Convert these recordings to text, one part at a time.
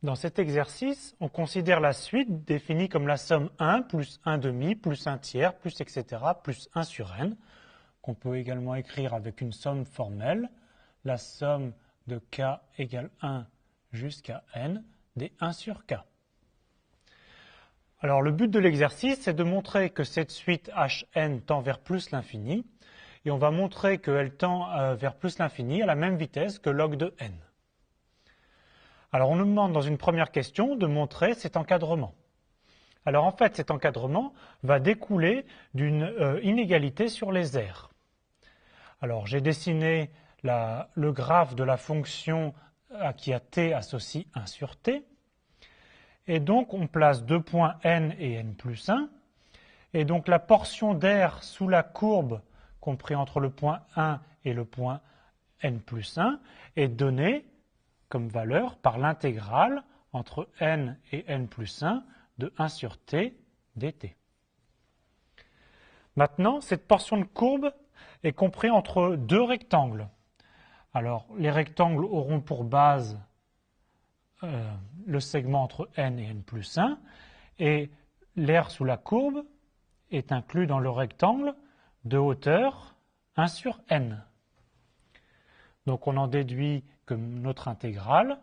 Dans cet exercice, on considère la suite définie comme la somme 1 plus 1 demi plus 1 tiers plus etc. plus 1 sur n, qu'on peut également écrire avec une somme formelle, la somme de k égale 1 jusqu'à n des 1 sur k. Alors le but de l'exercice, c'est de montrer que cette suite Hn tend vers plus l'infini, et on va montrer qu'elle tend vers plus l'infini à la même vitesse que log de n. Alors on nous demande dans une première question de montrer cet encadrement. Alors en fait, cet encadrement va découler d'une inégalité sur les aires. Alors j'ai dessiné le graphe de la fonction à qui a t associe 1 sur t. Et donc on place deux points n et n plus 1. Et donc la portion d'air sous la courbe compris entre le point 1 et le point n plus 1 est donnée comme valeur par l'intégrale entre n et n plus 1 de 1 sur t dt. Maintenant, cette portion de courbe est comprise entre deux rectangles. Alors, les rectangles auront pour base le segment entre n et n plus 1, et l'aire sous la courbe est inclus dans le rectangle de hauteur 1 sur n. Donc on en déduit que notre intégrale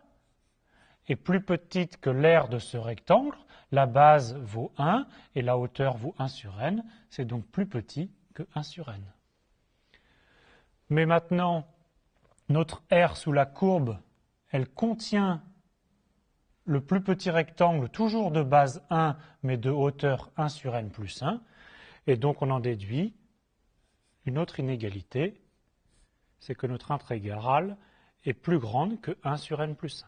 est plus petite que l'aire de ce rectangle, la base vaut 1 et la hauteur vaut 1 sur n, c'est donc plus petit que 1 sur n. Mais maintenant, notre aire sous la courbe, elle contient le plus petit rectangle, toujours de base 1, mais de hauteur 1 sur n plus 1, et donc on en déduit une autre inégalité, c'est que notre intégrale est plus grande que 1 sur n plus 1.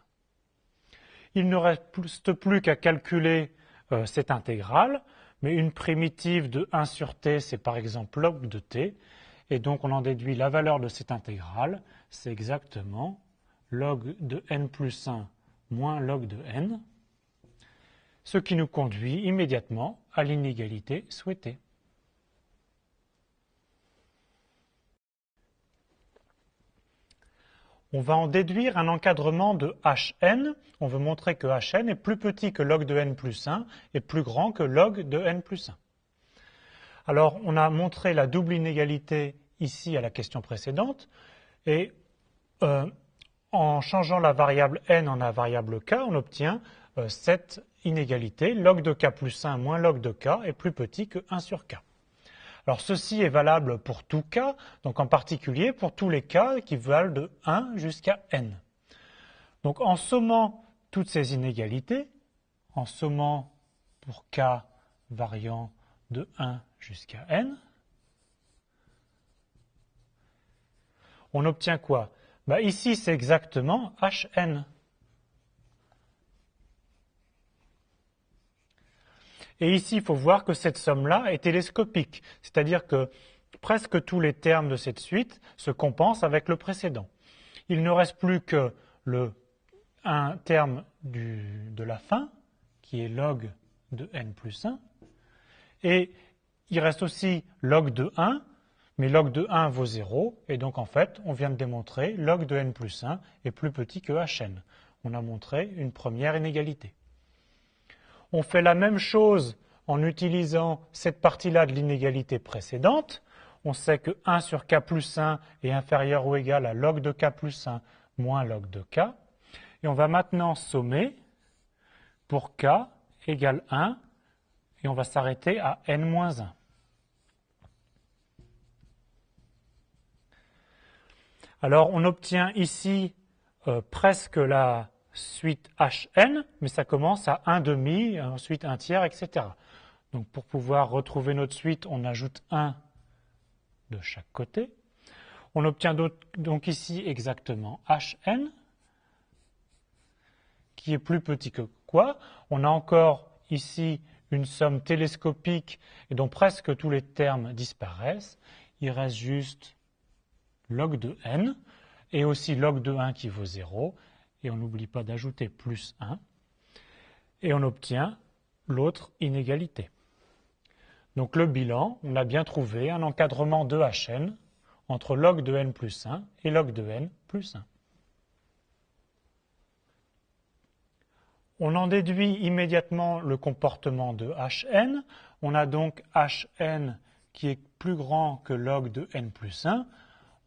Il ne reste plus qu'à calculer cette intégrale, mais une primitive de 1 sur t, c'est par exemple log de t, et donc on en déduit la valeur de cette intégrale, c'est exactement log de n plus 1 moins log de n, ce qui nous conduit immédiatement à l'inégalité souhaitée. On va en déduire un encadrement de Hn. On veut montrer que Hn est plus petit que log de n plus 1 et plus grand que log de n plus 1. Alors, on a montré la double inégalité ici à la question précédente. Et en changeant la variable n en la variable k, on obtient cette inégalité. Log de k plus 1 moins log de k est plus petit que 1 sur k. Alors ceci est valable pour tout k, donc en particulier pour tous les k qui valent de 1 jusqu'à n. Donc en sommant toutes ces inégalités, en sommant pour k variant de 1 jusqu'à n, on obtient quoi? Ici c'est exactement Hn. Et ici, il faut voir que cette somme-là est télescopique, c'est-à-dire que presque tous les termes de cette suite se compensent avec le précédent. Il ne reste plus que un terme de la fin, qui est log de n plus 1, et il reste aussi log de 1, mais log de 1 vaut 0, et donc en fait, on vient de démontrer log de n plus 1 est plus petit que Hn. On a montré une première inégalité. On fait la même chose en utilisant cette partie-là de l'inégalité précédente. On sait que 1 sur k plus 1 est inférieur ou égal à log de k plus 1 moins log de k. Et on va maintenant sommer pour k égale 1 et on va s'arrêter à n moins 1. Alors on obtient ici presque la suite Hn, mais ça commence à 1 demi, ensuite 1 tiers, etc. Donc pour pouvoir retrouver notre suite, on ajoute 1 de chaque côté. On obtient donc ici exactement Hn, qui est plus petit que quoi? On a encore ici une somme télescopique et dont presque tous les termes disparaissent. Il reste juste log de n et aussi log de 1 qui vaut 0. Et on n'oublie pas d'ajouter plus 1, et on obtient l'autre inégalité. Donc le bilan, on a bien trouvé un encadrement de Hn entre log de n plus 1 et log de n plus 1. On en déduit immédiatement le comportement de Hn. On a donc Hn qui est plus grand que log de n plus 1.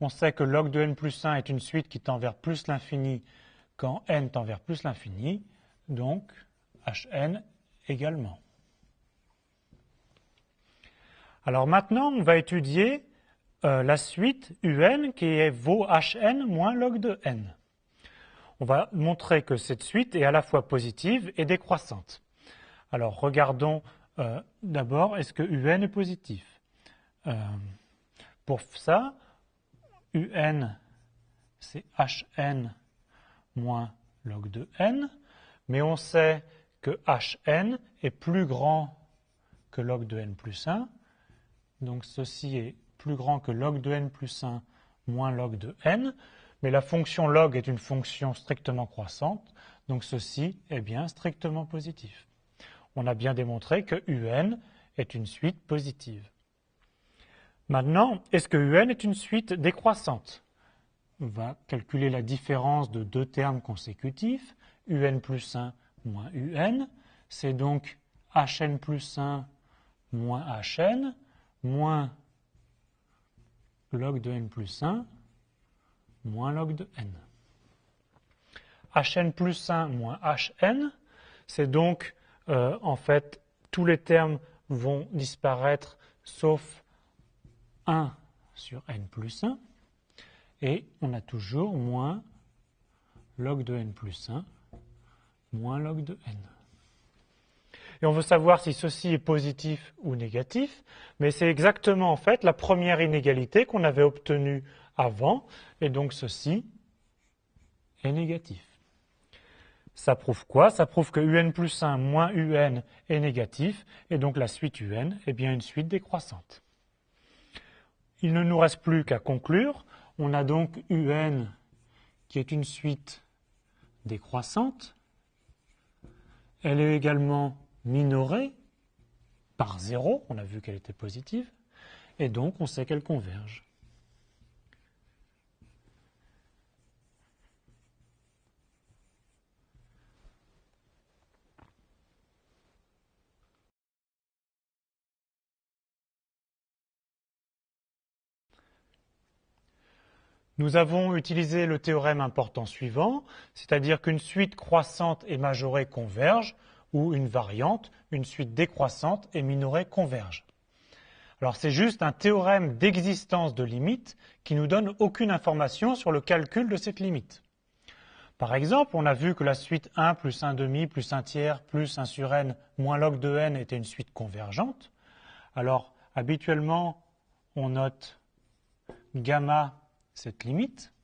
On sait que log de n plus 1 est une suite qui tend vers plus l'infini quand n tend vers plus l'infini, donc Hn également. Alors maintenant, on va étudier la suite Un qui vaut Hn moins log de n. On va montrer que cette suite est à la fois positive et décroissante. Alors regardons d'abord, est-ce que Un est positif? Pour ça, Un c'est Hn moins log de n, mais on sait que Hn est plus grand que log de n plus 1, donc ceci est plus grand que log de n plus 1 moins log de n, mais la fonction log est une fonction strictement croissante, donc ceci est bien strictement positif. On a bien démontré que Un est une suite positive. Maintenant, est-ce que Un est une suite décroissante? On va calculer la différence de deux termes consécutifs, Un plus 1 moins Un, c'est donc Hn plus 1 moins Hn, moins log de n plus 1 moins log de n. Hn plus 1 moins Hn, c'est donc en fait tous les termes vont disparaître sauf 1 sur n plus 1 et on a toujours moins log de n plus 1 moins log de n. Et on veut savoir si ceci est positif ou négatif, mais c'est exactement en fait la première inégalité qu'on avait obtenue avant, et donc ceci est négatif. Ça prouve quoi? Ça prouve que Un plus 1 moins Un est négatif, et donc la suite Un est bien une suite décroissante. Il ne nous reste plus qu'à conclure. On a donc Un qui est une suite décroissante. Elle est également minorée par 0, on a vu qu'elle était positive, et donc on sait qu'elle converge. Nous avons utilisé le théorème important suivant, c'est-à-dire qu'une suite croissante et majorée converge, ou une variante, une suite décroissante et minorée converge. Alors c'est juste un théorème d'existence de limite qui nous donne aucune information sur le calcul de cette limite. Par exemple, on a vu que la suite 1 plus 1 demi plus 1 tiers plus 1 sur n moins log de n était une suite convergente. Alors habituellement, on note gamma cette limite,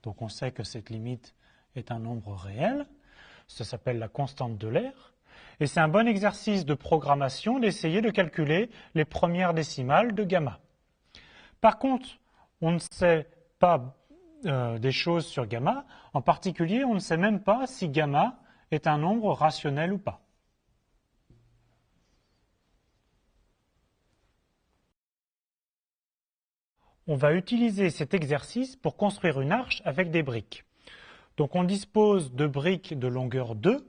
donc on sait que cette limite est un nombre réel, ça s'appelle la constante de l'air, et c'est un bon exercice de programmation d'essayer de calculer les premières décimales de gamma. Par contre, on ne sait pas des choses sur gamma, en particulier on ne sait même pas si gamma est un nombre rationnel ou pas. On va utiliser cet exercice pour construire une arche avec des briques. Donc on dispose de briques de longueur 2,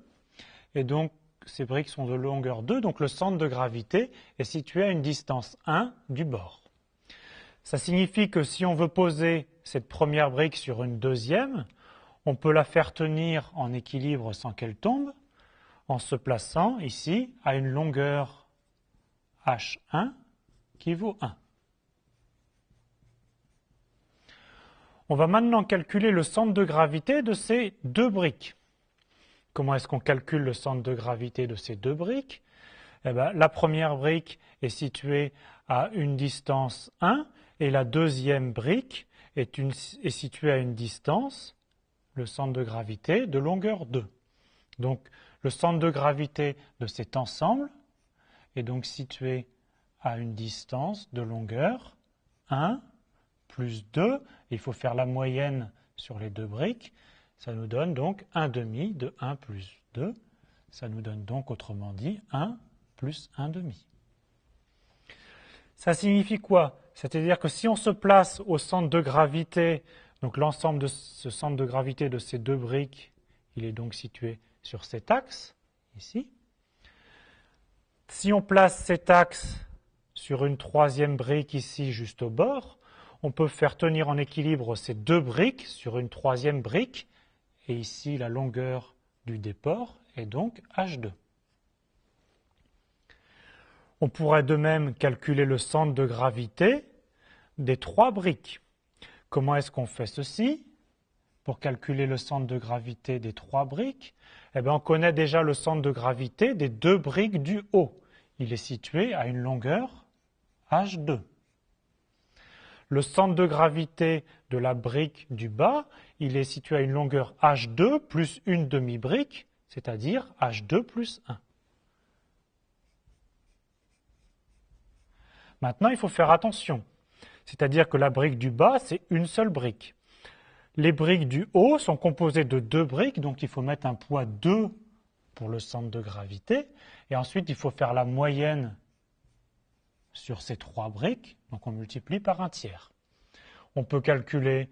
et donc ces briques sont de longueur 2, donc le centre de gravité est situé à une distance 1 du bord. Ça signifie que si on veut poser cette première brique sur une deuxième, on peut la faire tenir en équilibre sans qu'elle tombe, en se plaçant ici à une longueur H1 qui vaut 1. On va maintenant calculer le centre de gravité de ces deux briques. Comment est-ce qu'on calcule le centre de gravité de ces deux briques? Eh bien, la première brique est située à une distance 1 et la deuxième brique est située à une distance, le centre de gravité, de longueur 2. Donc, le centre de gravité de cet ensemble est donc situé à une distance de longueur 1 plus 2. Il faut faire la moyenne sur les deux briques. Ça nous donne donc 1 demi de 1 plus 2. Ça nous donne donc, autrement dit, 1 plus 1 demi. Ça signifie quoi? C'est-à-dire que si on se place au centre de gravité, donc l'ensemble de ce centre de gravité de ces deux briques, il est donc situé sur cet axe. ici. Si on place cet axe sur une troisième brique ici, juste au bord, on peut faire tenir en équilibre ces deux briques sur une troisième brique, et ici la longueur du déport est donc H2. On pourrait de même calculer le centre de gravité des trois briques. Comment est-ce qu'on fait ceci? Pour calculer le centre de gravité des trois briques, eh bien, on connaît déjà le centre de gravité des deux briques du haut. Il est situé à une longueur H2. Le centre de gravité de la brique du bas, il est situé à une longueur H2 plus une demi-brique, c'est-à-dire H2 plus 1. Maintenant, il faut faire attention. C'est-à-dire que la brique du bas, c'est une seule brique. Les briques du haut sont composées de deux briques, donc il faut mettre un poids 2 pour le centre de gravité. Et ensuite, il faut faire la moyenne sur ces trois briques, donc on multiplie par un tiers. On peut calculer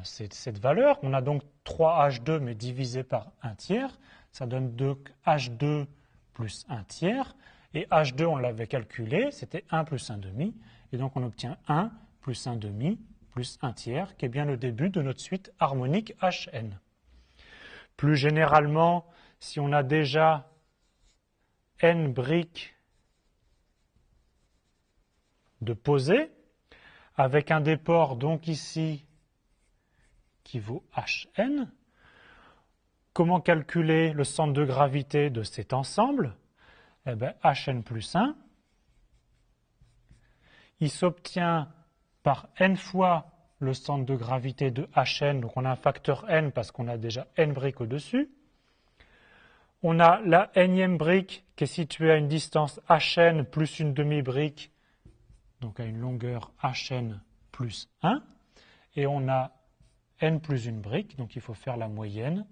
cette valeur. On a donc 3H2, mais divisé par un tiers. Ça donne donc H2 plus un tiers. Et H2, on l'avait calculé, c'était 1 plus 1 demi. Et donc on obtient 1 plus 1 demi plus 1 tiers, qui est bien le début de notre suite harmonique Hn. Plus généralement, si on a déjà n briques de posées, avec un déport donc ici qui vaut Hn, comment calculer le centre de gravité de cet ensemble? Eh bien, Hn plus 1, il s'obtient par n fois le centre de gravité de Hn, donc on a un facteur n parce qu'on a déjà n briques au-dessus. On a la nème brique qui est située à une distance Hn plus une demi-brique, donc à une longueur Hn plus 1. Et on a n plus une brique, donc il faut faire la moyenne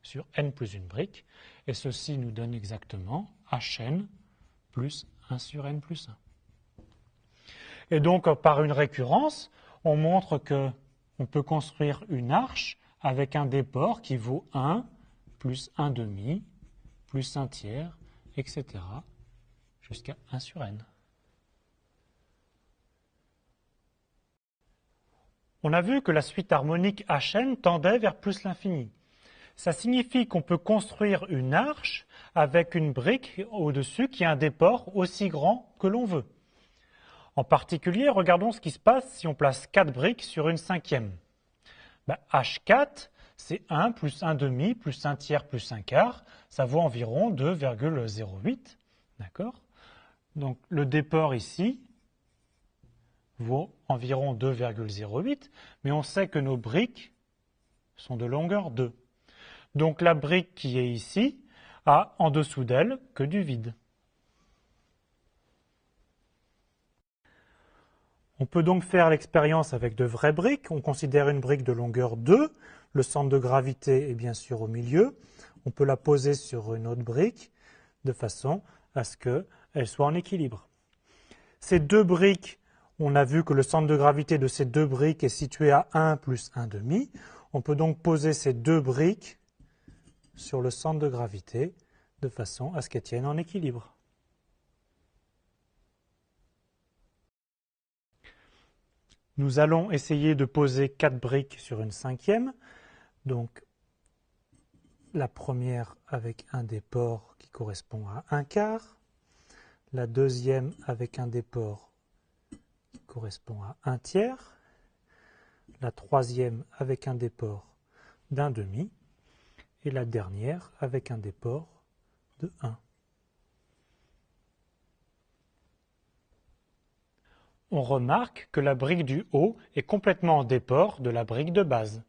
sur n plus une brique. Et ceci nous donne exactement Hn plus 1 sur n plus 1. Et donc, par une récurrence, on montre qu'on peut construire une arche avec un déport qui vaut 1 plus 1 demi plus 1 tiers, etc. jusqu'à 1 sur n. On a vu que la suite harmonique Hn tendait vers plus l'infini. Ça signifie qu'on peut construire une arche avec une brique au-dessus qui a un déport aussi grand que l'on veut. En particulier, regardons ce qui se passe si on place 4 briques sur une cinquième. H4, c'est 1 plus 1 demi plus 1 tiers plus 1 quart. Ça vaut environ 2,08. D'accord? Donc le déport ici vaut environ 2,08, mais on sait que nos briques sont de longueur 2. Donc la brique qui est ici a en dessous d'elle que du vide. On peut donc faire l'expérience avec de vraies briques. On considère une brique de longueur 2. Le centre de gravité est bien sûr au milieu. On peut la poser sur une autre brique de façon à ce qu'elle soit en équilibre. Ces deux briques, on a vu que le centre de gravité de ces deux briques est situé à 1 plus 1 demi. On peut donc poser ces deux briques sur le centre de gravité de façon à ce qu'elles tiennent en équilibre. Nous allons essayer de poser 4 briques sur une cinquième. Donc, la première avec un déport qui correspond à 1 quart. La deuxième avec un déport qui correspond à 1 tiers. La troisième avec un déport d'1 demi. Et la dernière avec un déport de 1. On remarque que la brique du haut est complètement en déport de la brique de base.